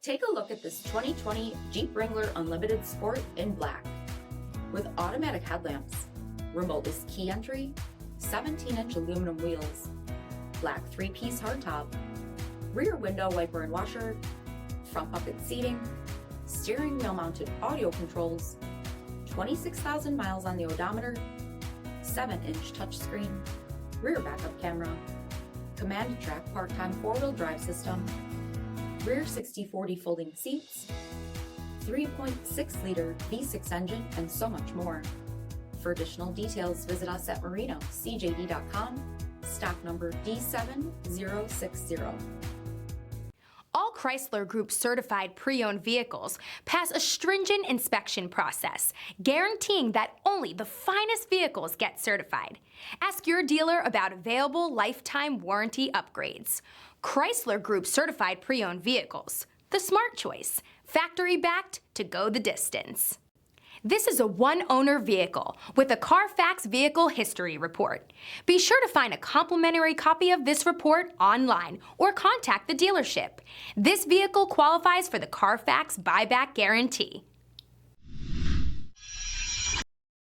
Take a look at this 2020 Jeep Wrangler Unlimited Sport in black. With automatic headlamps, remoteless key entry, 17-inch aluminum wheels, black 3-piece hardtop, rear window wiper and washer, front bucket seating, steering wheel mounted audio controls, 26,000 miles on the odometer, 7-inch touchscreen, rear backup camera, command track part-time 4-wheel drive system, rear 60/40 folding seats, 3.6-liter V6 engine, and so much more. For additional details, visit us at Marino, CJD.com, stock number D7060. All Chrysler Group certified pre-owned vehicles pass a stringent inspection process, guaranteeing that only the finest vehicles get certified. Ask your dealer about available lifetime warranty upgrades. Chrysler Group certified pre-owned vehicles, the smart choice, factory backed to go the distance. This is a one-owner vehicle with a CARFAX Vehicle History Report. Be sure to find a complimentary copy of this report online or contact the dealership. This vehicle qualifies for the CARFAX buyback guarantee.